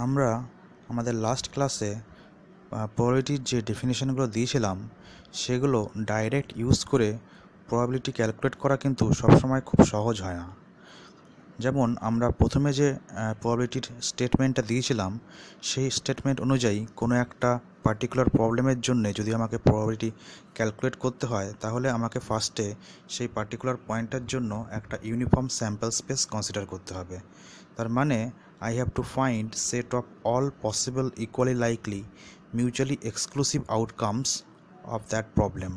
আমরা আমাদের লাস্ট ক্লাসে প্রবাবিলিটির যে ডেফিনেশনগুলো দিয়েছিলাম সেগুলো ডাইরেক্ট ইউজ করে প্রবাবিলিটি ক্যালকুলেট করা কিন্তু সবসময় খুব সহজ হয় না। যেমন আমরা প্রথমে যে প্রবাবিলিটির স্টেটমেন্টটা দিয়েছিলাম সেই স্টেটমেন্ট অনুযায়ী কোনো একটা পার্টিকুলার প্রবলেমের জন্য যদি আমাকে প্রবাবিলিটি ক্যালকুলেট করতে হয় তাহলে আমাকে ফার্স্টে সেই পার্টিকুলার পয়েন্টের জন্য একটা ইউনিফর্ম স্যাম্পল স্পেস কনসিডার করতে হবে। তার মানে I have to find set of all possible equally likely mutually exclusive outcomes of that problem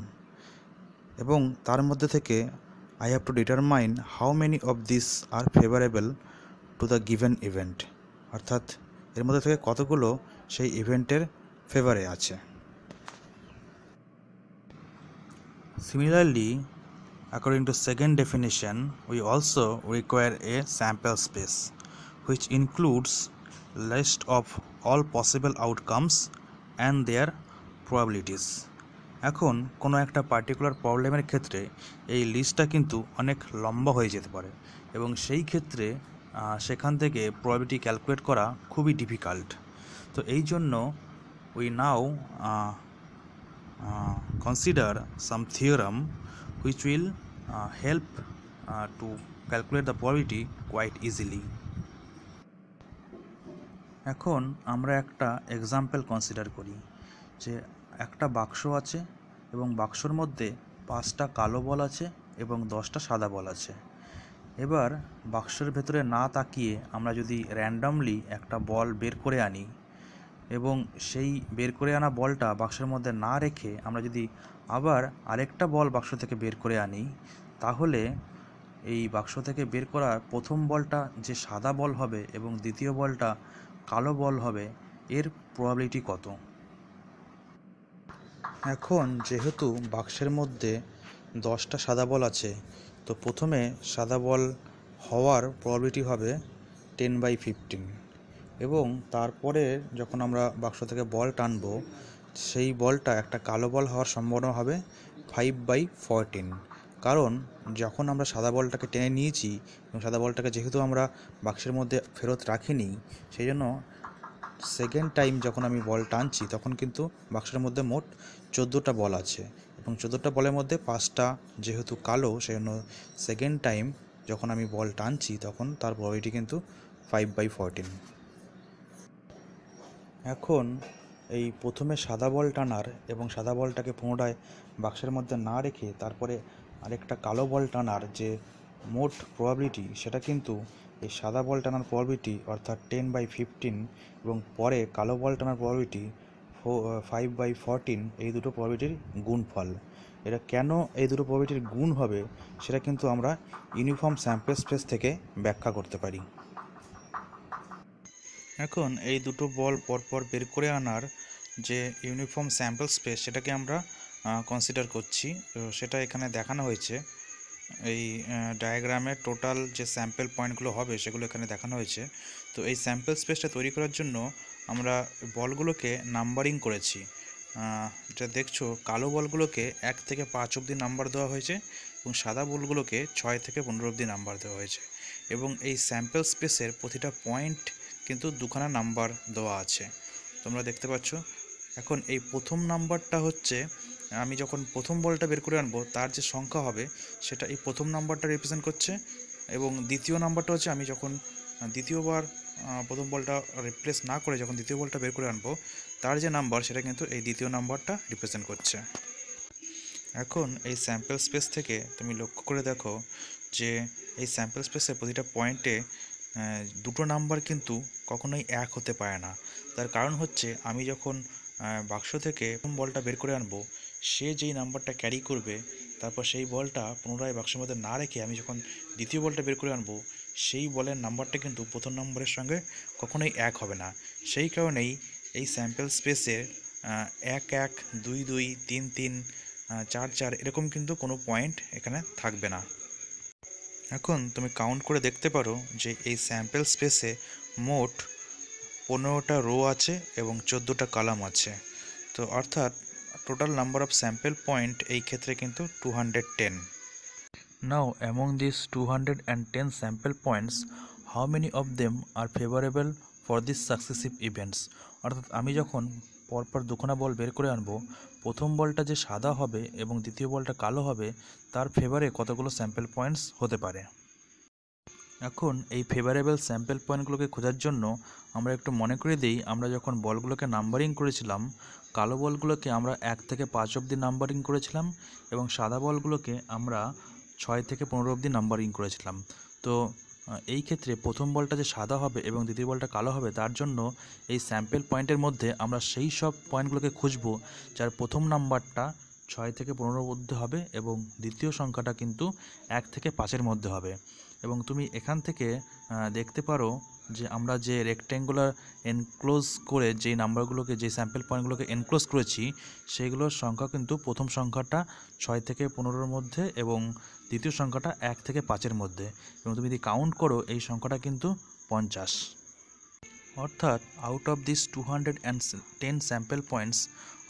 এবং তার মধ্যে থেকে I have to determine how many of these are favorable to the given event, অর্থাৎ এর মধ্যে থেকে কতগুলো সেই ইভেন্টের ফেভারে আছে। Similarly, according to second definition, we also require a sample space which includes list of all possible outcomes and their probabilities. এখন কোনো একটা পার্টিকুলার প্রবলেমের ক্ষেত্রে এই লিস্টটা কিন্তু অনেক লম্বা হয়ে যেতে পারে এবং সেই ক্ষেত্রে সেখান থেকে প্রবাবিলিটি ক্যালকুলেট করা খুবই ডিফিকাল্ট। তো এই জন্য we now consider some theorem which will help to calculate the probability quite easily. এখন আমরা একটা এক্সাম্পল কনসিডার করি যে একটা বাক্স আছে এবং বাক্সর মধ্যে 5টা কালো বল আছে এবং 10টা সাদা বল আছে। এবার বাক্সের ভেতরে না তাকিয়ে আমরা যদি র্যান্ডমলি একটা বল বের করে আনি এবং সেই বের করে আনা বলটা বাক্সের মধ্যে না রেখে আমরা যদি আবার আরেকটা বল বাক্স থেকে বের করে আনি, তাহলে এই বাক্স থেকে বের করা প্রথম বলটা যে সাদা বল হবে এবং দ্বিতীয় বলটা কালো বল হবে, এর প্রবাবিলিটি কত? এখন যেহেতু বাক্সের মধ্যে 10টা সাদা বল আছে, তো প্রথমে সাদা বল হওয়ার প্রবাবিলিটি হবে 10/15 এবং তারপরে যখন আমরা বাক্স থেকে বল টানবো সেই বলটা একটা কালো বল হওয়ার সম্ভাবনা হবে 5/14, কারণ যখন আমরা সাদা বলটাকে টেনে নিয়েছি এবং সাদা বলটাকে যেহেতু আমরা বাক্সের মধ্যে ফেরত রাখিনি, সেই জন্য সেকেন্ড টাইম যখন আমি বল টানছি তখন কিন্তু বাক্সের মধ্যে মোট 14টা বল আছে এবং 14টা বলের মধ্যে 5টা যেহেতু কালো, সেই জন্য সেকেন্ড টাইম যখন আমি বল টানছি তখন তার প্রবাবিলিটি কিন্তু 5/14। এখন এই প্রথমে সাদা বল টানার এবং সাদা বলটাকে পুনরায় বাক্সের মধ্যে না রেখে তারপরে আরেকটা কালো বল টানার যে মোট প্রবাবিলিটি, সেটা কিন্তু এই সাদা বল টানার প্রবাবিলিটি অর্থাৎ 10/15 এবং পরে কালো বল টানার প্রবাবিলিটি 5/14, এই দুটো প্রবাবিলিটির গুণফল। এটা কেন এই দুটো প্রবাবিলিটির গুণ হবে সেটা কিন্তু আমরা ইউনিফর্ম স্যাম্পল স্পেস থেকে ব্যাখ্যা করতে পারি। এখন এই দুটো বল পরপর বের করে আনার যে ইউনিফর্ম স্যাম্পল স্পেস সেটাকে আমরা কনসিডার করছি। তো সেটা এখানে দেখানো হয়েছে, এই ডায়াগ্রামে টোটাল যে স্যাম্পল পয়েন্টগুলো হবে সেগুলো এখানে দেখানো হয়েছে। তো এই স্যাম্পল স্পেসটা তৈরি করার জন্য আমরা বলগুলোকে নাম্বারিং করেছি। যেটা দেখছো, কালো বলগুলোকে 1 থেকে 5 অবধি নাম্বার দেওয়া হয়েছে এবং সাদা বলগুলোকে 6 থেকে 15 অবধি নাম্বার দেওয়া হয়েছে এবং এই স্যাম্পল স্পেসের প্রতিটা পয়েন্ট কিন্তু দুখানা নাম্বার দেওয়া আছে, তোমরা দেখতে পাচ্ছ। এখন এই প্রথম নাম্বারটা হচ্ছে আমি যখন প্রথম বলটা বের করে আনবো তার যে সংখ্যা হবে সেটা এই প্রথম নাম্বারটা রিপ্রেজেন্ট করছে এবং দ্বিতীয় নাম্বারটা হচ্ছে আমি যখন দ্বিতীয়বার প্রথম বলটা রিপ্লেস না করে যখন দ্বিতীয় বলটা বের করে আনবো তার যে নাম্বার সেটা কিন্তু এই দ্বিতীয় নাম্বারটা রিপ্রেজেন্ট করছে। এখন এই স্যাম্পল স্পেস থেকে তুমি লক্ষ্য করে দেখো যে এই স্যাম্পল স্পেসের প্রতিটা পয়েন্টে দুটো নাম্বার কিন্তু কখনোই এক হতে পারে না। তার কারণ হচ্ছে আমি যখন বাক্স থেকে প্রথম বলটা বের করে আনবো, সে যেই নাম্বারটা ক্যারি করবে তারপর সেই বলটা পুনরায় বাক্সের মধ্যে না রেখে আমি যখন দ্বিতীয় বলটা বের করে আনবো সেই বলের নাম্বারটা কিন্তু প্রথম নম্বরের সঙ্গে কখনোই এক হবে না। সেই কারণেই এই স্যাম্পল স্পেসের 1 1, 2 2, 3 3, 4 4 এরকম কিন্তু কোনো পয়েন্ট এখানে থাকবে না। এখন তুমি কাউন্ট করে দেখতে পারো যে এই স্যাম্পল স্পেসে মোট 15টা রো আছে এবং 14টা কলাম আছে। তো অর্থাৎ total number of sample point এই ক্ষেত্রে কিন্তু 210। Now among this 210 sample points, how many of them are favourable for this successive events. অর্থাৎ আমি যখন পরপর দুখানা বল বের করে আনবো, প্রথম বলটা যে সাদা হবে এবং দ্বিতীয় বলটা কালো হবে তার ফেভারে কতগুলো স্যাম্পল পয়েন্টস হতে পারে। এখন এই ফেভারেবল স্যাম্পল পয়েন্টগুলোকে খোঁজার জন্য আমরা একটু মনে করে দিই, আমরা যখন বলগুলোকে নাম্বারিং করেছিলাম, কালো বলগুলোকে আমরা 1 থেকে 5 অবধি নাম্বারিং করেছিলাম এবং সাদা বলগুলোকে আমরা 6 থেকে 15 অবধি নাম্বারিং করেছিলাম। তো এই ক্ষেত্রে প্রথম বলটা যে সাদা হবে এবং দ্বিতীয় বলটা কালো হবে, তার জন্য এই স্যাম্পল পয়েন্টের মধ্যে আমরা সেই সব পয়েন্টগুলোকে খুঁজব যার প্রথম নাম্বারটা 6 থেকে 15 মধ্যে হবে এবং দ্বিতীয় সংখ্যাটা কিন্তু 1 থেকে 5-এর মধ্যে হবে। এবং তুমি এখান থেকে দেখতে পারো যে আমরা যে রেক্ট্যাঙ্গুলার এনক্লোজ করে যেই নাম্বারগুলোকে, যে স্যাম্পল পয়েন্টগুলোকে এনক্লোজ করেছি, সেইগুলোর সংখ্যা কিন্তু প্রথম সংখ্যাটা 6 থেকে 15-এর মধ্যে এবং দ্বিতীয় সংখ্যাটা 1 থেকে 5-এর মধ্যে। এবং তুমি যদি কাউন্ট করো এই সংখ্যাটা কিন্তু 50। অর্থাৎ out of this 210 sample points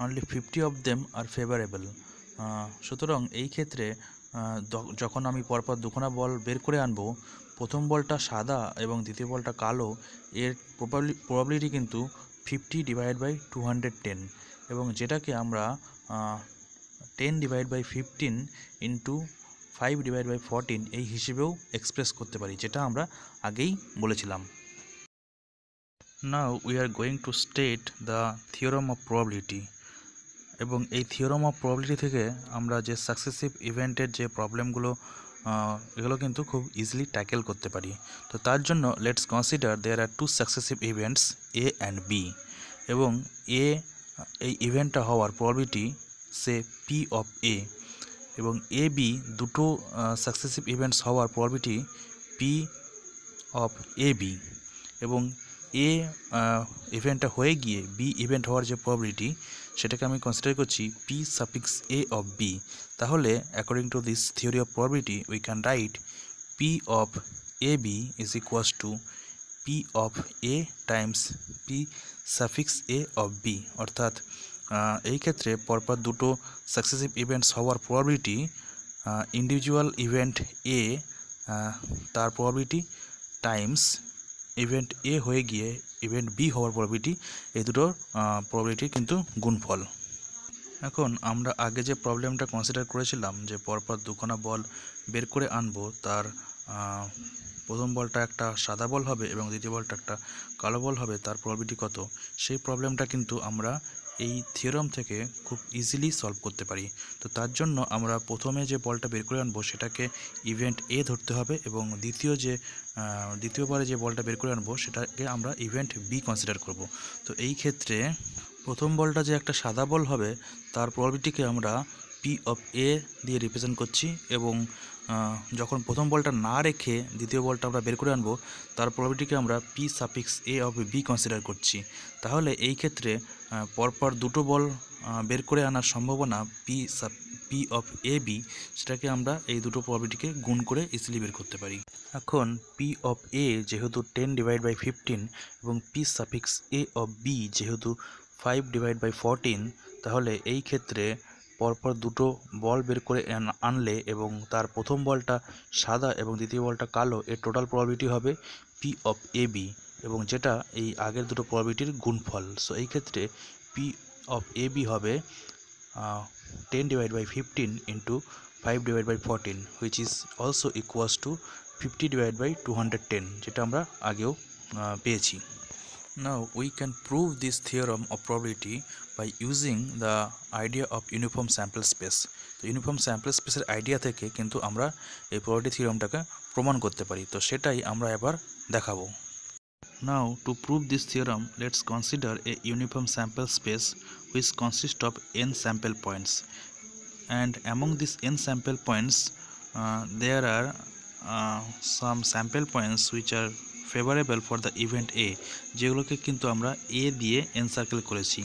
only 50 of them are favourable. সুতরাং এই ক্ষেত্রে যখন আমি পরপর দুখানা বল বের করে আনবো, প্রথম বলটা সাদা এবং দ্বিতীয় বলটা কালো, এর প্রবাবিলিটি কিন্তু 50/210 এবং যেটাকে আমরা 10/15 ইন্টু 5/14 এই হিসেবেও এক্সপ্রেস করতে পারি, যেটা আমরা আগেই বলেছিলাম। Now we are going to state the theorem of probability এবং এই থিওরাম অফ প্রবাবিলিটি থেকে আমরা যে সাকসেসিভ ইভেন্টের যে প্রবলেমগুলো এগুলো কিন্তু খুব ইজিলি ট্যাকেল করতে পারি। তো তার জন্য let's consider there are 2 successive events A and B এবং এই ইভেন্টটা হওয়ার probability say P of A এবং এ বি দুটো সাকসেসিভ ইভেন্টস হওয়ার probability P of A B এবং এ ইভেন্টটা হয়ে গিয়ে বি ইভেন্ট হওয়ার যে প্রবাবিলিটি সেটাকে আমি কনসিডার করছি P suffix A of B. তাহলে according to this theory of probability we can write P of A B is equals to P of A times P suffix A of B. অর্থাৎ এই ক্ষেত্রে পরপর দুটো successive events হওয়ার probability individual event A তার probability Times event এ হয়ে গিয়ে event B হওয়ার প্রবাবিলিটি, এই দুটোর প্রবাবিলিটি কিন্তু গুণফল। এখন আমরা আগে যে প্রবলেমটা কনসিডার করেছিলাম যে পরপর দুখানা বল বের করে আনবো, তার প্রথম বলটা একটা সাদা বল হবে এবং দ্বিতীয় বলটা একটা কালো বল হবে, তার প্রবাবিলিটি কত, সেই প্রবলেমটা কিন্তু আমরা এই থিওরাম থেকে খুব ইজিলি সলভ করতে পারি। তো তার জন্য আমরা প্রথমে যে বলটা বের করে আনবো সেটাকে ইভেন্ট এ ধরতে হবে এবং দ্বিতীয়বারে যে বলটা বের করে আনবো সেটাকে আমরা ইভেন্ট বি কনসিডার করব। তো এই ক্ষেত্রে প্রথম বলটা যে একটা সাদা বল হবে তার প্রবাবিলিটিকে আমরা পি অফ এ দিয়ে রিপ্রেজেন্ট করছি এবং যখন প্রথম বলটা না রেখে দ্বিতীয় বলটা আমরা বের করে আনবো তার প্রবাবিলিটিকে আমরা P suffix A of be consider করছি। তাহলে এই ক্ষেত্রে পরপর দুটো বল বের করে আনার সম্ভাবনা পি অফ এ বি, সেটাকে আমরা এই দুটো প্রবাবিলিটিকে গুণ করে ইজিলি বের করতে পারি। এখন পি অফ এ যেহেতু 10/15 এবং P suffix A of B যেহেতু 5/14, তাহলে এই ক্ষেত্রে পরপর দুটো বল বের করে আনলে এবং তার প্রথম বলটা সাদা এবং দ্বিতীয় বলটা কালো, এর টোটাল প্রবাবিলিটি হবে পি অফ এ বি এবং যেটা এই আগের দুটো প্রবাবিলিটির গুণফল। সো এই ক্ষেত্রে পি অফ এ বি হবে 10/15 into 5/14 which is also equals to 50/210, যেটা আমরা আগেও পেয়েছি। Now we can prove this theorem of probability by using the idea of uniform sample space. তো ইউনিফর্ম স্যাম্পল স্পেসের আইডিয়া থেকে কিন্তু আমরা এই প্রবাবিলিটি থিওরামটাকে প্রমাণ করতে পারি। তো সেটাই আমরা এবার দেখাবো। Now to prove this theorem, let's consider a uniform sample space which consists of n sample points, and among these n sample points there are some sample points which are favorable for the event A, যেগুলোকে কিন্তু আমরা A দিয়ে encircle করেছি।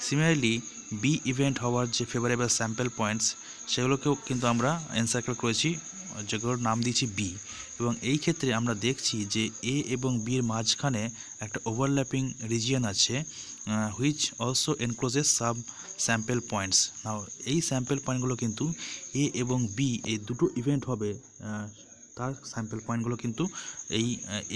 Similarly B event হওয়ার যে favourable sample points সেগুলোকেও কিন্তু আমরা এনসার্কেল করেছি, যেগুলোর নাম দিয়েছি বি। এবং এই ক্ষেত্রে আমরা দেখছি যে এ এবং বির মাঝখানে একটা ওভারল্যাপিং রিজিয়ন আছে which also encloses sub sample points. Now এই স্যাম্পল পয়েন্টগুলো কিন্তু এ এবং বি এই দুটো ইভেন্ট হবে তার স্যাম্পল পয়েন্টগুলো কিন্তু এই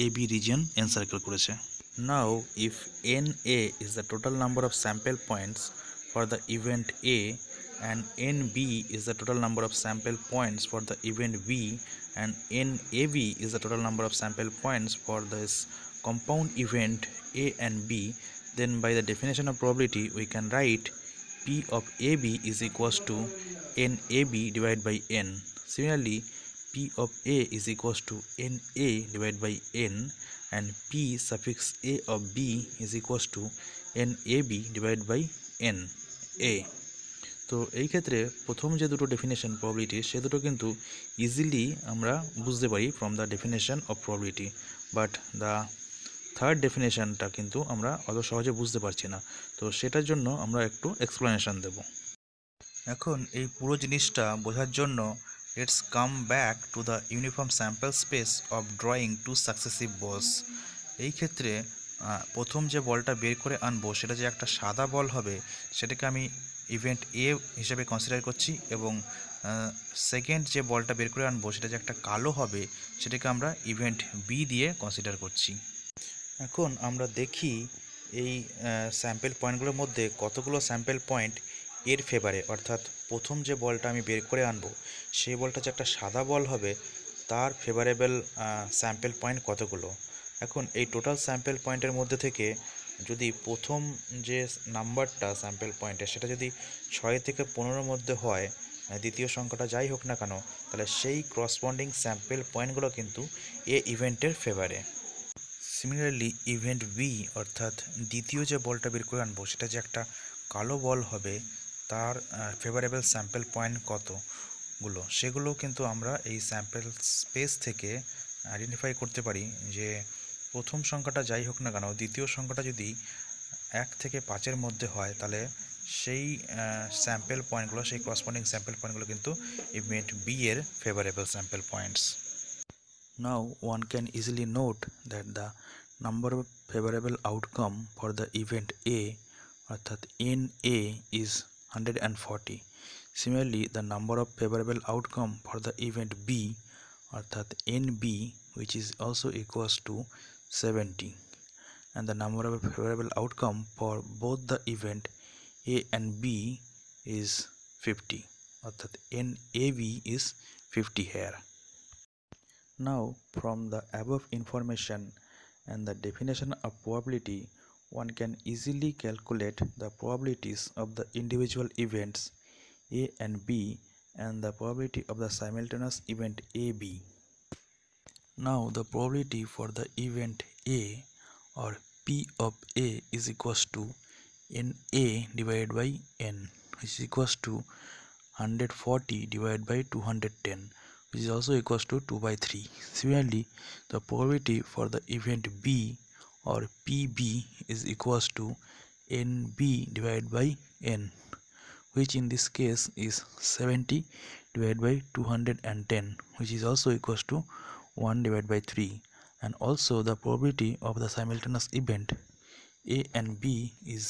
এ বি রিজিয়ন এনসার্কেল করেছে। Now, if NA is the total number of sample points for the event A and NB is the total number of sample points for the event B and NAB is the total number of sample points for this compound event A and B, then by the definition of probability we can write P of AB is equals to NAB divided by N. Similarly, P of A is equals to NA divided by N, and P suffix A of B is equals to NAB divided by NA. তো এই ক্ষেত্রে প্রথম যে দুটো definition probability সে দুটো কিন্তু easily আমরা বুঝতে পারি from the definition of probability, but the third ডেফিনেশনটা কিন্তু আমরা অত সহজে বুঝতে পারছি না। তো সেটার জন্য আমরা একটু এক্সপ্লেনেশন দেব। এখন এই পুরো জিনিসটা বোঝার জন্য let's come back to the uniform sample space of drawing two successive balls. এই ক্ষেত্রে প্রথম যে বলটা বের করে আনবো সেটা যে একটা সাদা বল হবে সেটাকে আমি ইভেন্ট এ হিসেবে কনসিডার করছি, এবং সেকেন্ড যে বলটা বের করে আনবো সেটা যে একটা কালো হবে সেটাকে আমরা ইভেন্ট বি দিয়ে কনসিডার করছি। এখন আমরা দেখি এই স্যাম্পল পয়েন্টগুলোর মধ্যে কতগুলো স্যাম্পল পয়েন্ট এর ফেভারে, অর্থাৎ প্রথম যে বলটা আমি বের করে আনবো সেই বলটা যে একটা সাদা বল হবে তার ফেভারেবল স্যাম্পল পয়েন্ট কতগুলো। এখন এই টোটাল স্যাম্পল পয়েন্টের মধ্যে থেকে যদি প্রথম যে নাম্বারটা স্যাম্পল পয়েন্টের সেটা যদি 6 থেকে 15-র মধ্যে হয়, দ্বিতীয় সংখ্যাটা যাই হোক না কেন, তাহলে সেই করসপন্ডিং স্যাম্পল পয়েন্টগুলো কিন্তু এ ইভেন্টের ফেভারে। সিমিলারলি ইভেন্ট বি অর্থাৎ দ্বিতীয় যে বলটা বের করে আনবো সেটা যে একটা কালো বল হবে তার ফেভারেবল স্যাম্পল পয়েন্ট কতগুলো সেগুলো কিন্তু আমরা এই স্যাম্পল স্পেস থেকে আইডেন্টিফাই করতে পারি যে প্রথম সংখ্যাটা যাই হোক না কেন দ্বিতীয় সংখ্যাটা যদি 1 থেকে 5-এর মধ্যে হয় তাহলে সেই স্যাম্পল পয়েন্টগুলো, সেই করসপন্ডিং স্যাম্পল পয়েন্টগুলো কিন্তু ইভেন্ট বি এর favourable sample points. Now one can easily note that the number of favorable outcome for the event A অর্থাৎ NA is 140. Similarly, the number of favorable outcome for the event B অর্থাৎ NB, which is also equals to 70, and the number of favorable outcome for both the event A and B is 50 অর্থাৎ NAB is 50 here. Now, from the above information and the definition of probability, one can easily calculate the probabilities of the individual events A and B and the probability of the simultaneous event AB. Now, the probability for the event A or P of A is equals to NA divided by N, which is equals to 140 divided by 210, which is also equals to 2 by 3. Similarly, the probability for the event B or PB is equals to NB divided by N, which in this case is 70 divided by 210, which is also equals to 1 divided by 3. And also the probability of the simultaneous event A and B is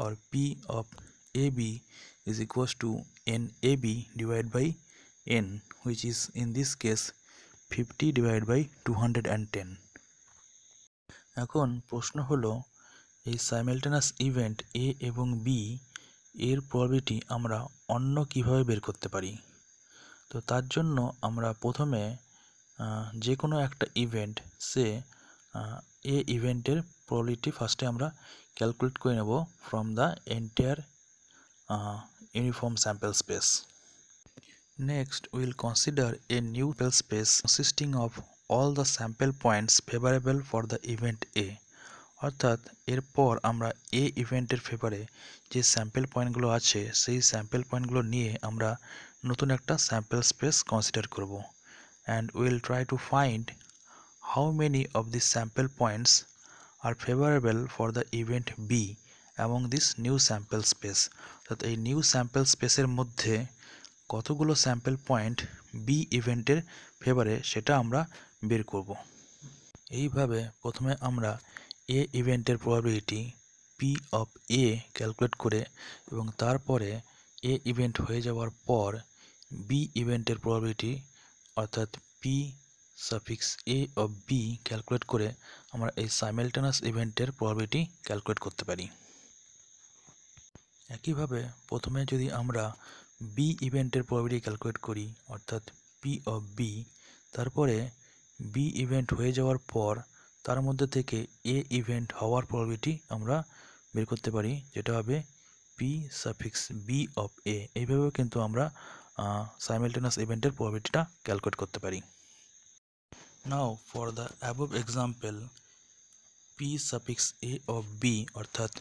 or P of AB is equals to NAB divided by N, which is in this case 50 divided by 210. এখন প্রশ্ন হলো এই simultaneous event A এবং B এর probability আমরা অন্য কিভাবে বের করতে পারি। তো তার জন্য আমরা প্রথমে যে কোনো একটা ইভেন্ট সে এ ইভেন্টের প্রবাবিলিটি ফার্স্টে আমরা ক্যালকুলেট করে নেব from the entire uniform sample space. Next, we will consider a new sample space consisting of all the sample points favorable for the event A. অর্থাৎ এরপর আমরা এ ইভেন্টের ফেভারে যে স্যাম্পল পয়েন্টগুলো আছে সেই স্যাম্পল পয়েন্টগুলো নিয়ে আমরা নতুন একটা স্যাম্পল স্পেস কনসিডার করব, and will try to find how many of this sample points are favourable for the event B among this new sample space. অর্থাৎ এই নিউ স্যাম্পল স্পেসের মধ্যে কতগুলো স্যাম্পল পয়েন্ট বি ইভেন্টের ফেভারে সেটা আমরা বের করব। এইভাবে প্রথমে আমরা এ ইভেন্টের probability P of A calculate করে এবং তারপরে এ ইভেন্ট হয়ে যাওয়ার পর বি ইভেন্টের প্রবাবিলিটি অর্থাৎ P suffix A of B calculate করে আমরা এই সাইমালটেনাস ইভেন্টের প্রবাবিলিটি ক্যালকুলেট করতে পারি। একইভাবে প্রথমে যদি আমরা বি ইভেন্টের প্রবাবিলিটি ক্যালকুলেট করি অর্থাৎ পি অফ বি, তারপরে বি ইভেন্ট হয়ে যাওয়ার পর তার মধ্যে থেকে এ ইভেন্ট হওয়ার প্রবাবিলিটি আমরা বের করতে পারি, যেটা হবে P suffix B of A. এইভাবেও কিন্তু আমরা সাইমালটেনাস ইভেন্টের প্রবাবিলিটিটা ক্যালকুলেট করতে পারি। Now for the above example, P suffix A of B অর্থাৎ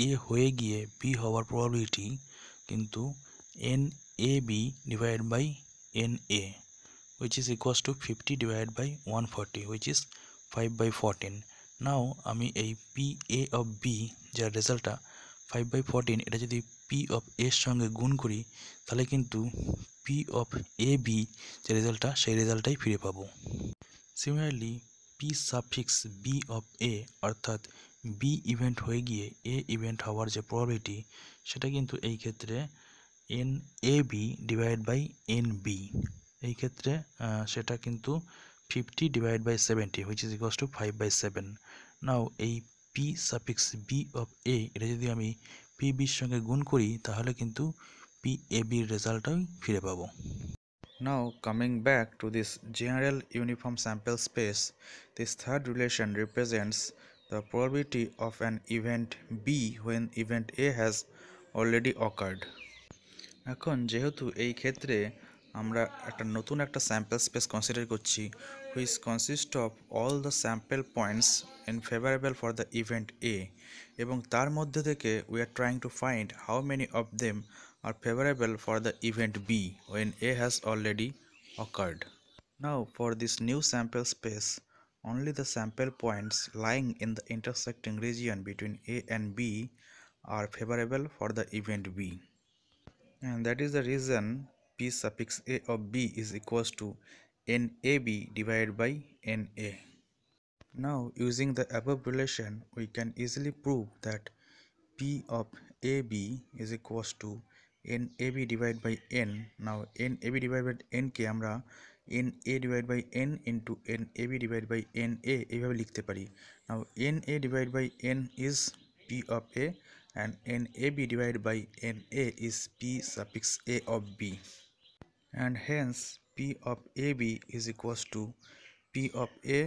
এ হয়ে গিয়ে বি হওয়ার প্রবাবিলিটি কিন্তু N A B divide by N A, which is equals to 50 divided by 140, which is 5/14. নাও আমি এই পি এ অফ বি যার রেজাল্টটা 5/14 এটা যদি পি অফ এর সঙ্গে গুণ করি তাহলে কিন্তু পি অফ এ বি যে রেজাল্টটা সেই রেজাল্টটাই ফিরে পাবো। Similarly P suffix B of A অর্থাৎ বি ইভেন্ট হয়ে গিয়ে এ ইভেন্ট হওয়ার যে প্রবাবিলিটি সেটা কিন্তু এই ক্ষেত্রে N A B divide by N B, এই ক্ষেত্রে সেটা কিন্তু 50 divide by 70, which is equals to 5/7। Now এই P suffix B of A এটা যদি আমি পি বির সঙ্গে গুণ করি তাহলে কিন্তু পি এ বির রেজাল্টটাই ফিরে পাবো। Now coming back to this general uniform sample space, this third relation represents the probability of an event B when event A has already occurred. এখন যেহেতু এই ক্ষেত্রে আমরা নতুন একটা স্যাম্পল স্পেস কনসিডার করছি, which consist of all the sample points in favourable for the event A, এবং তার মধ্যে থেকে we are trying to find how many of them are favourable for the event B when A has already occurred. Now for this new sample space, only the sample points lying in the intersecting region between A and B are favorable for the event B. And that is the reason P suffix A of B is equals to NAB divided by NA. Now using the above relation we can easily prove that P of AB is equals to NAB divided by N. Now NAB divided by N কে আমরা NA divided by N into NAB divided by NA এইভাবে লিখতে পারি। Now NA divided by N is P of A and NAB divided by NA is P suffix A of B, and hence P of AB is equals to P of A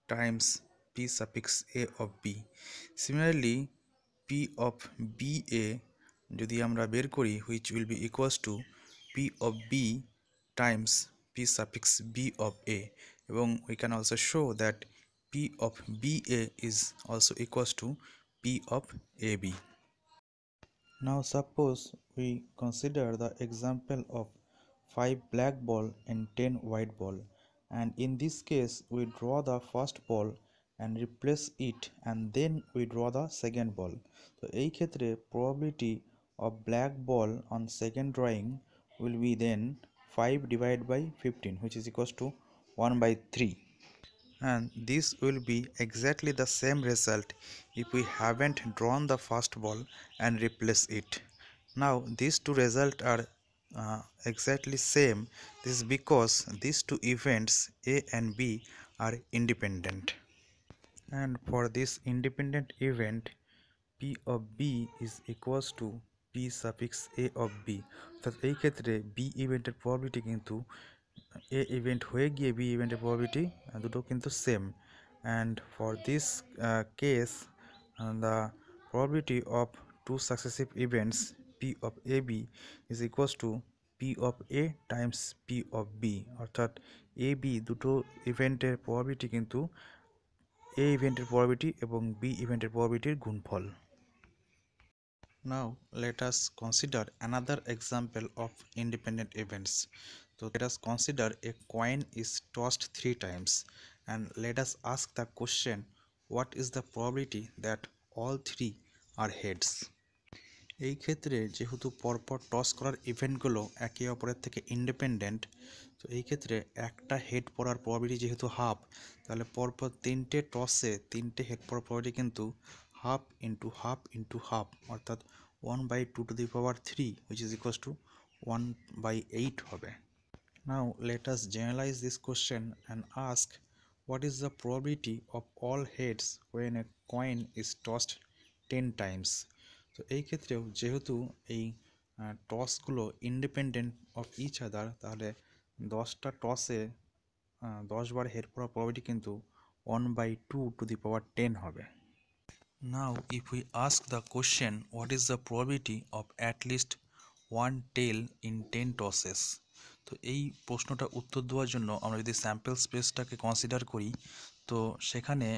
times P suffix A of B. Similarly P of BA যদি আমরা বের করি, which will be equals to P of B times P suffix B of A, এবং we can also show that P of BA is also equals to P of AB. Now suppose we consider the example of 5 black ball and 10 white ball, and in this case we draw the first ball and replace it, and then we draw the second ball. So এই ক্ষেত্রে probability of black ball on second drawing will be then 5 divided by 15, which is equals to 1/3, and this will be exactly the same result if we haven't drawn the first ball and replace it. Now these two results are exactly same. This is because these two events A and B are independent, and for this independent event P of B is equals to P suffix A of B. অর্থাৎ এই ক্ষেত্রে B ইভেন্টের probability কিন্তু A event হয়ে গিয়ে B ইভেন্টের probability দুটো কিন্তু same, and for this case the probability of two successive events P of AB is equals to P of A times P of B, অর্থাৎ A B দুটো ইভেন্টের probability কিন্তু A ইভেন্টের প্রবাবিলিটি এবং B ইভেন্টের প্রবাবিলিটির গুণফল। Now let us consider another example of independent events. So let us consider a coin is tossed 3 times, and let us ask the question, what is the probability that all 3 are heads? এই ক্ষেত্রে যেহেতু পরপর toss করার ইভেন্টগুলো একে অপরের থেকে independent, তো এই ক্ষেত্রে একটা হেড পড়ার প্রবাবিলিটি যেহেতু হাফ, তাহলে পরপর 3টে টসে 3টে হেড পড়ার প্রবাবিলিটি কিন্তু half into half into half, অর্থাৎ 1/2 to the power 3, which is equals two 1/8 হবে। Now let us generalize this question and ask what is the probability of all heads when a coin is tossed 10 times. তো এই ক্ষেত্রেও যেহেতু এই টসগুলো independent of each other, তাহলে 10টা টসে 10 বার head পড়ার প্রবাবিলিটি কিন্তু 1/2 to the power 10 হবে। Now, if we ask the question, what is the probability of at least one tail in 10 tosses? তো এই প্রশ্নটা উত্তর দেওয়ার জন্য আমরা যদি স্যাম্পল স্পেসটাকে কনসিডার করি, তো সেখানে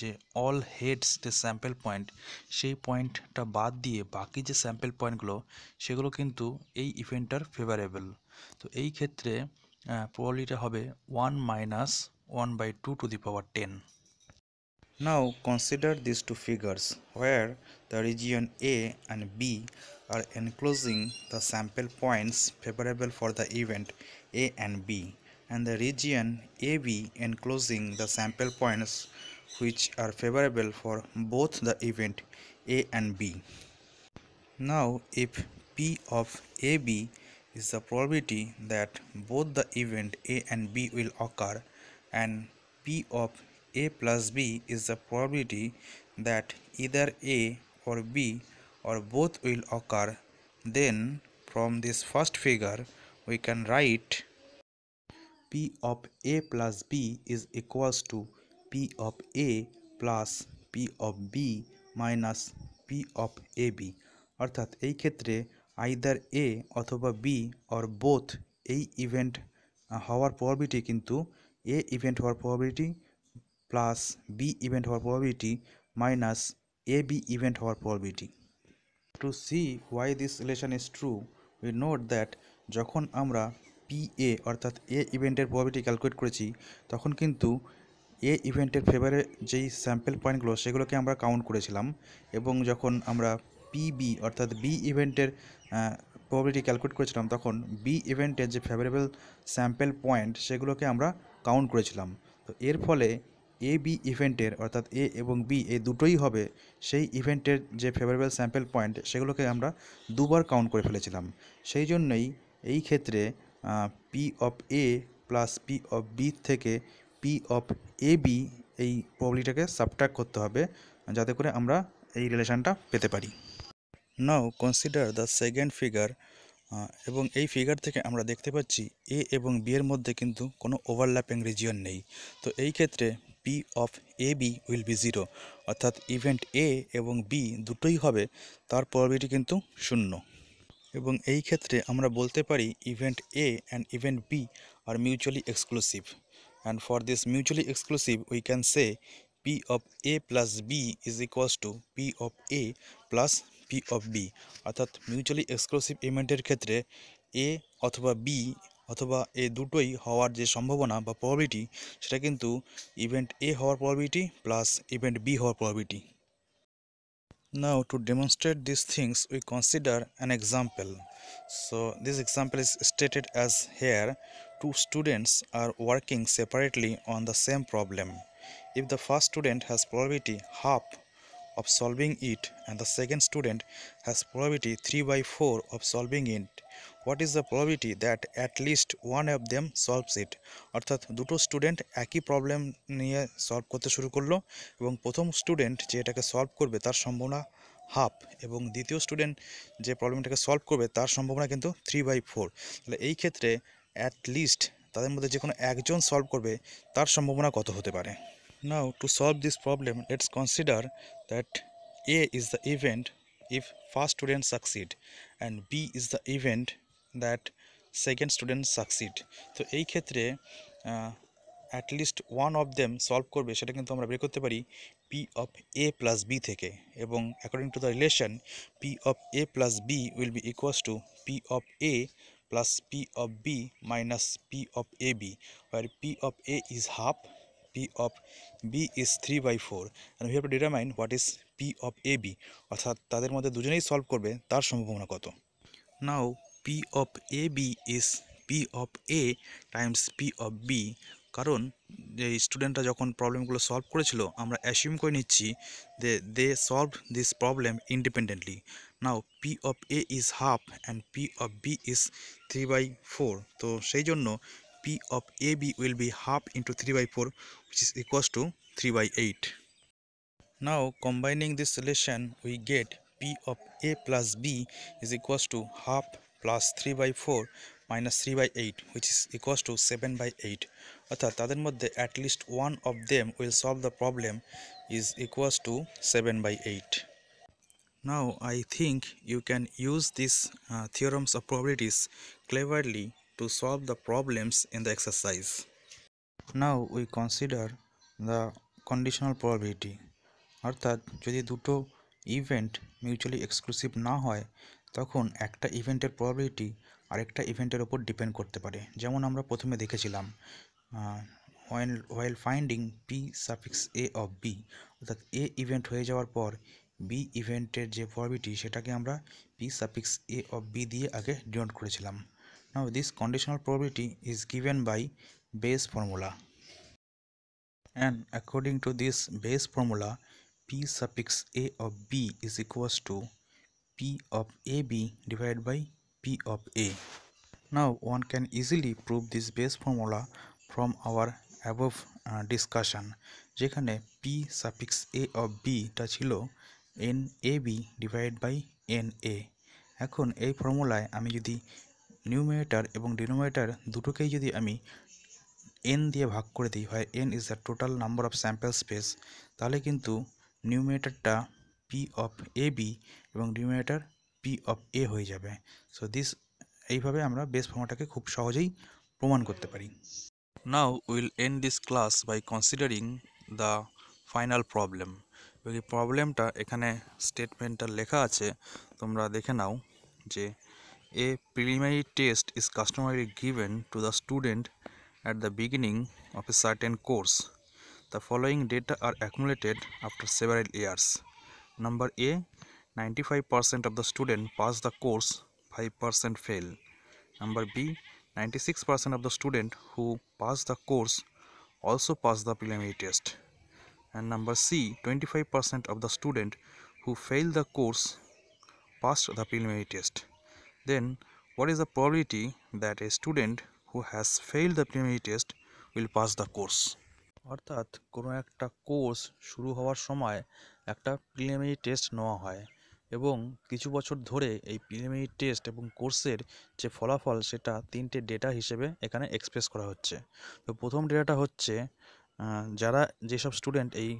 যে অল হেডস যে স্যাম্পল পয়েন্ট, সেই পয়েন্টটা বাদ দিয়ে বাকি যে স্যাম্পল পয়েন্টগুলো সেগুলো কিন্তু এই ইভেন্টটার ফেভারেবল। তো এই ক্ষেত্রে প্রবাবিলিটিটা হবে 1 - 1/2 to the power 10। Now consider these two figures where the region A and B are enclosing the sample points favorable for the event A and B, and the region AB enclosing the sample points which are favorable for both the event A and B. Now, if P of AB is the probability that both the event A and B will occur, and P of A plus B is the probability that either A or B or both will occur, then from this first figure we can write P of A plus B is equals to P of A plus P of B minus P of AB, অর্থাৎ এই ক্ষেত্রে either এ অথবা be or both এই event হওয়ার probability কিন্তু এ event হওয়ার probability plus B event হওয়ার probability minus A B event হওয়ার probability. To see why this relation is true, we note that যখন আমরা PA অর্থাৎ এ ইভেন্টের প্রবাবিলিটি ক্যালকুলেট করেছি, তখন কিন্তু এ ইভেন্টের ফেভারে যেই স্যাম্পল পয়েন্টগুলো সেগুলোকে আমরা কাউন্ট করেছিলাম, এবং যখন আমরা পিবি অর্থাৎ বি ইভেন্টের প্রবাবিলিটি ক্যালকুলেট করেছিলাম তখন বি ইভেন্টের যে ফেভারেবল স্যাম্পল পয়েন্ট সেগুলোকে আমরা কাউন্ট করেছিলাম। তো এর ফলে এ বি ইভেন্টের অর্থাৎ এ এবং বি এই দুটোই হবে সেই ইভেন্টের যে ফেভারেবল স্যাম্পল পয়েন্ট সেগুলোকে আমরা দুবার কাউন্ট করে ফেলেছিলাম। সেই জন্যই এই ক্ষেত্রে P of A plus P of B থেকে পি অফ এ বি এই প্রবাবিলিটিটাকে সাবট্রাক্ট করতে হবে, যাতে করে আমরা এই রিলেশনটা পেতে পারি। নাও কনসিডার দ্য সেকেন্ড ফিগার, এবং এই ফিগার থেকে আমরা দেখতে পাচ্ছি এ এবং বি এর মধ্যে কিন্তু কোনো ওভারল্যাপিং রিজিয়ন নেই। তো এই ক্ষেত্রে P of A B will be 0, অর্থাৎ ইভেন্ট এ এবং বি দুটোই হবে, তার প্রবাবিলিটি কিন্তু 0। এবং এই ক্ষেত্রে আমরা বলতে পারি event A and event B are mutually exclusive, and for this mutually exclusive we can say P of A plus B is equals to P of A plus P of B, অর্থাৎ mutually exclusive ইভেন্টের ক্ষেত্রে এ অথবা B অথবা এ দুটোই হওয়ার যে সম্ভাবনা বা প্রবাবিলিটি, সেটা কিন্তু ইভেন্ট এ হওয়ার প্রবাবিলিটি প্লাস ইভেন্ট বি হওয়ার probability. Now to demonstrate these things we consider an example. So this example is stated as here: two students are working separately on the same problem. If the first student has probability half of solving it and the second student has probability 3/4 of solving it, what is the probability that at least one of them solves it? অর্থাৎ দুটো student একই problem নিয়ে solve করতে শুরু করলো, এবং প্রথম student যে এটাকে সলভ করবে তার সম্ভাবনা হাফ, এবং দ্বিতীয় স্টুডেন্ট যে প্রবলেমটাকে সলভ করবে তার সম্ভাবনা কিন্তু 3/4। তাহলে এই ক্ষেত্রে অ্যাট লিস্ট তাদের মধ্যে যে কোনো একজন সলভ করবে তার সম্ভাবনা কত হতে পারে? Now to solve this problem, let's consider that A is the event if first student succeed and B is the event that second student succeed. তো এই ক্ষেত্রে at least one of them solve করবে সেটা কিন্তু আমরা বের করতে পারি P of A plus B থেকে, এবং according to the relation P of A plus B will be equals to P of A plus P of B minus P of AB, where P of A is half, P of B is 3/4, and we have to determine what is P of AB, অর্থাৎ তাদের মধ্যে দুজনেই solve করবে তার সম্ভাবনা কত। Now P of AB is P of A times P of B, কারণ এই স্টুডেন্টরা যখন প্রবলেমগুলো সলভ করেছিল আমরা অ্যাসিউম করে নিচ্ছি যে they solve this problem independently. Now P of A is half and P of B is 3/4, তো সেই জন্য P of A B will be half into 3/4 which is equals to 3/8. Now combining this relation we get P of A plus B is equals to half plus 3/4 minus 3/8 which is equals to 7/8. অর্থাৎ তাদের মধ্যে at least one of them will solve the problem is equals to 7/8. Now I think you can use these theorems of probabilities cleverly to solve the problems in the exercise. Now we consider the conditional probability. অর্থাৎ যদি দুটো event mutually exclusive না হয় তখন একটা ইভেন্টের probability আরেকটা ইভেন্টের ওপর ডিপেন্ড করতে পারে। যেমন আমরা প্রথমে দেখেছিলাম while finding p suffix a of b, অর্থাৎ এ ইভেন্ট হয়ে যাওয়ার পর বি ইভেন্টের যে প্রবাবিলিটি সেটাকে আমরা p suffix a of b দিয়ে আগে ডিনোট করেছিলাম। Now this conditional probability is given by Bayes formula, and according to this base formula p suffix a of b is equals to p of ab divided by p of a. Now one can easily prove this base formula from our above discussion, যেখানে p suffix a of b টা ছিল nab divided by na। এখন এই ফর্মুলায় আমি যদি numerator এবং denominator দুটোকেই যদি আমি n দিয়ে ভাগ করে দিই, হয় n is the total number of sample space, তাহলে কিন্তু নিউমারেটরটা পি অফ এ বি এবং ডিনোমিনেটর পি অফ এ হয়ে যাবে। সো এইভাবে আমরা বেস ফর্মুলাটাকে খুব সহজেই প্রমাণ করতে পারি। Now will end this class by considering the final problem. এই প্রবলেমটা এখানে স্টেটমেন্টটা লেখা আছে, তোমরা দেখে নাও যে a preliminary test is customarily given to the student at the beginning of a certain course. The following data are accumulated after several years. Number A, 95% of the student pass the course, 5% fail. Number B, 96% of the student who pass the course also pass the preliminary test. And number C, 25% of the student who fail the course passed the preliminary test. Then what is the probability that a student who has failed the preliminary test will pass the course? অর্থাৎ কোনো একটা course শুরু হওয়ার সময় একটা preliminary test নেওয়া হয় এবং কিছু বছর ধরে এই প্রিলিমিনারি টেস্ট এবং কোর্সের যে ফলাফল সেটা তিনটে ডেটা হিসেবে এখানে এক্সপ্রেস করা হচ্ছে। তো প্রথম ডেটাটা হচ্ছে যারা যেসব স্টুডেন্ট এই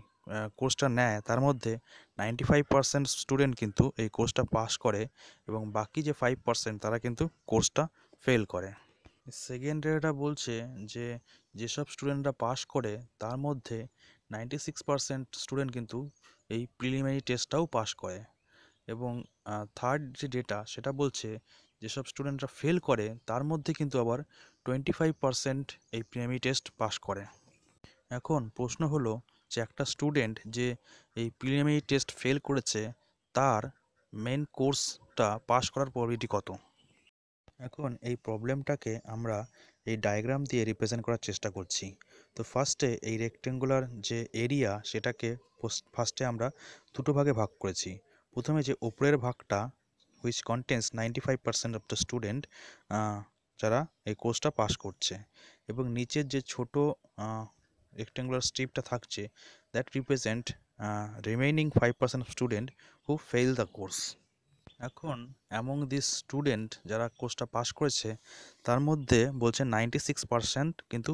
কোর্সটা নেয় তার মধ্যে 95% স্টুডেন্ট কিন্তু এই কোর্সটা পাস করে এবং বাকি যে 5% তারা কিন্তু কোর্সটা ফেল করে। সেকেন্ড ডেটাটা বলছে যে যেসব স্টুডেন্টরা পাস করে তার মধ্যে 96% স্টুডেন্ট কিন্তু এই প্রিলিমিনারি টেস্টটাও পাস করে এবং থার্ড যে ডেটা সেটা বলছে যেসব স্টুডেন্টরা ফেল করে তার মধ্যে কিন্তু আবার 25% এই প্রিলিমিনারি টেস্ট পাস করে। এখন প্রশ্ন হলো যে একটা স্টুডেন্ট যে এই প্রিলিমিনারি টেস্ট ফেল করেছে তার মেন কোর্সটা পাস করার প্রবাবিলিটি কত? এখন এই প্রবলেমটাকে আমরা এই ডায়াগ্রাম দিয়ে রিপ্রেজেন্ট করার চেষ্টা করছি। তো ফার্স্টে এই রেক্টেঙ্গুলার যে এরিয়া সেটাকে ফার্স্টে আমরা দুটো ভাগে ভাগ করেছি। প্রথমে যে উপরের ভাগটা which contains 95% of the student যারা এই কোর্সটা পাস করছে, এবং নিচের যে ছোট রেক্টেঙ্গুলার স্ট্রিপটা থাকছে that represent remaining 5% of student who fail the course. এখন অ্যামং দিস স্টুডেন্ট যারা কোর্সটা পাস করেছে তার মধ্যে বলছে 96% কিন্তু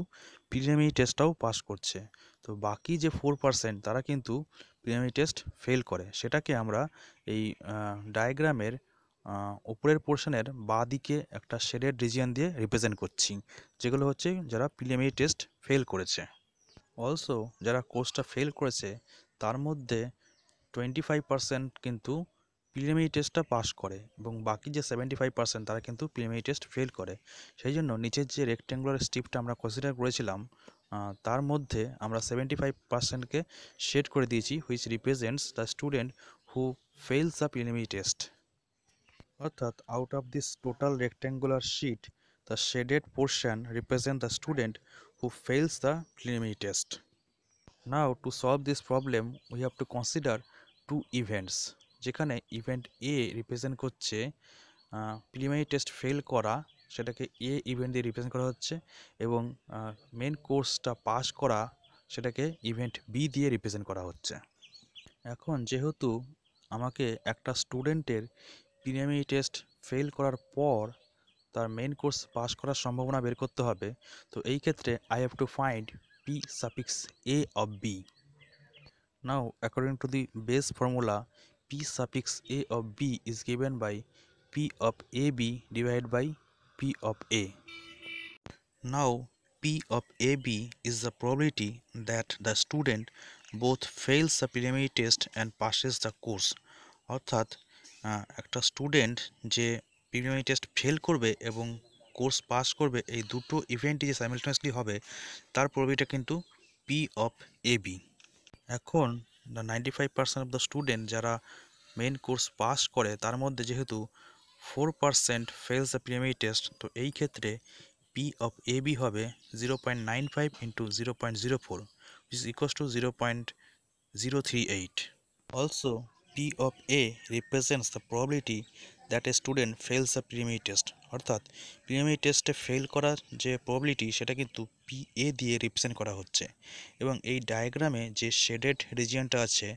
প্রিলিমিনারি টেস্টটাও পাস করছে, তো বাকি যে 4% তারা কিন্তু প্রিলিমিনারি টেস্ট ফেল করে। সেটাকে আমরা এই ডায়াগ্রামের উপরের পোর্শনের বাঁ দিকে একটা শেডেড রিজিয়ন দিয়ে রিপ্রেজেন্ট করছি, যেগুলো হচ্ছে যারা প্রিলিমিনারি টেস্ট ফেল করেছে। অলসো যারা কোর্সটা ফেল করেছে তার মধ্যে 25% কিন্তু প্রিলিমিনারি টেস্টটা পাস করে এবং বাকি যে 75% তারা কিন্তু প্রিলিমিনারি টেস্ট ফেল করে। সেই জন্য নিচের যে রেক্টেঙ্গুলার স্ট্রিপটা আমরা কনসিডার করেছিলাম তার মধ্যে আমরা 75%কে শেড করে দিয়েছি which represents the student who fails the preliminary test. অর্থাৎ out of this total rectangular sheet the shaded portion represent the student who who fails the preliminary test. Now to solve this problem we have to consider two events, যেখানে event এ represent করছে preliminary test fail করা, সেটাকে এ event দিয়ে represent করা হচ্ছে, এবং main কোর্সটা pass করা সেটাকে ইভেন্ট বি দিয়ে রিপ্রেজেন্ট করা হচ্ছে। এখন যেহেতু আমাকে একটা স্টুডেন্টের প্রিলিমিনারি টেস্ট ফেল করার পর তার মেন কোর্স পাস করার সম্ভাবনা বের করতে হবে, তো এই ক্ষেত্রে I have to find P suffix A of B. Now according to the base formula, p suffix a of b is given by p of ab divided by p of a. Now p of ab is the probability that the student both fails the preliminary test and passes the course. অর্থাৎ একটা student যে preliminary test fail করবে এবং course pass করবে, এই দুটো ইভেন্টই যে simultaneously হবে তার প্রবাবিলিটি কিন্তু p of ab. এখন 95% অফ দ্য স্টুডেন্ট যারা মেন কোর্স পাস করে তার মধ্যে যেহেতু 4% ফেলস দ্য প্রিলিমিনারি টেস্ট, তো এই ক্ষেত্রে পি অফ এ বি হবে 0.95 into 0.04 which is equals to 0.038. Also P of A represents the probability that a student fails the preliminary test. অর্থাৎ প্রিলিমিনারি টেস্টে ফেল করার যে প্রবাবিলিটি সেটা কিন্তু পি এ দিয়ে রিপ্রেজেন্ট করা হচ্ছে, এবং এই ডায়াগ্রামে যে শেডেড রিজিয়নটা আছে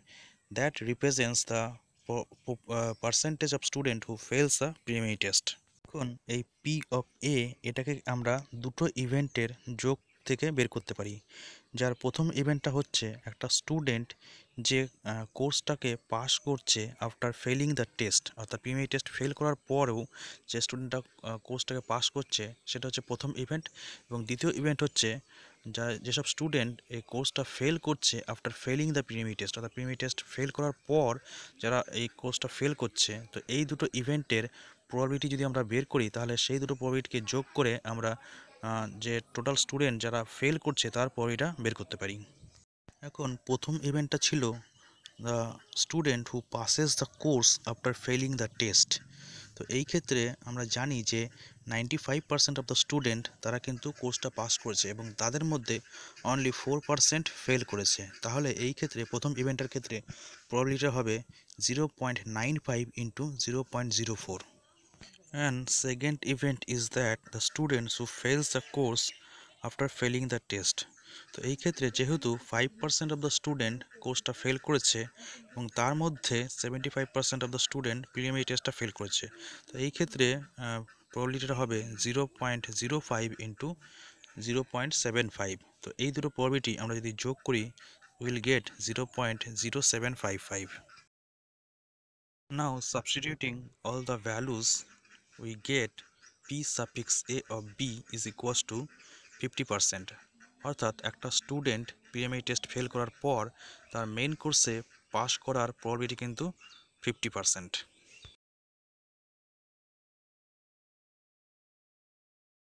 that represents the percentage of student who fails the preliminary test. এখন এই পি অফ এ এটাকে আমরা দুটো ইভেন্টের যোগ থেকে বের করতে পারি, যার প্রথম ইভেন্টটা হচ্ছে একটা স্টুডেন্ট যে কোর্সটাকে পাস করছে আফটার ফেলিং দ্য টেস্ট, অর্থাৎ প্রিলিমিনারি টেস্ট ফেল করার পরেও যে স্টুডেন্টটা কোর্সটাকে পাস করছে সেটা হচ্ছে প্রথম ইভেন্ট। এবং দ্বিতীয় ইভেন্ট হচ্ছে যেসব স্টুডেন্ট এই কোর্সটা ফেল করছে after felling the preliminary test, অর্থাৎ প্রিলিমিনারি টেস্ট ফেল করার পর যারা এই কোর্সটা ফেল করছে, তো এই দুটো ইভেন্টের প্রবাবিলিটি যদি আমরা বের করি তাহলে সেই দুটো প্রবাবিলিটিকে যোগ করে আমরা যে টোটাল স্টুডেন্ট যারা ফেল করছে তার প্রবাবিলিটিটা বের করতে পারি। এখন প্রথম ইভেন্টটা ছিল the student who passes the course after felling the test. তো এই ক্ষেত্রে আমরা জানি যে 95% অফ দ্য স্টুডেন্ট তারা কিন্তু কোর্সটা পাস করেছে এবং তাদের মধ্যে অনলি 4% ফেল করেছে। তাহলে এই ক্ষেত্রে প্রথম ইভেন্টের ক্ষেত্রে প্রবাবিলিটি হবে 0.95 into 0.04। And second event is that the students who fails the course after failing the test. তো এই ক্ষেত্রে যেহেতু 5% অফ দ্য স্টুডেন্ট কোর্সটা ফেল করেছে এবং তার মধ্যে 75% অফ দ্য স্টুডেন্ট প্রিলিমিনারি টেস্টটা ফেল করেছে, তো এই ক্ষেত্রে প্রবাবিলিটিটা হবে 0.05 ইন্টু 0.75। তো এই দুটো প্রবাবিলিটি আমরা যদি যোগ করি will get 0.0755. Now substituting all the values we get p suffix a of b is equals to 50%. অর্থাৎ একটা স্টুডেন্ট প্রিলিমিনারি টেস্ট ফেল করার পর তার মেইন কোর্সে পাস করার প্রবাবিলিটি কিন্তু 50%।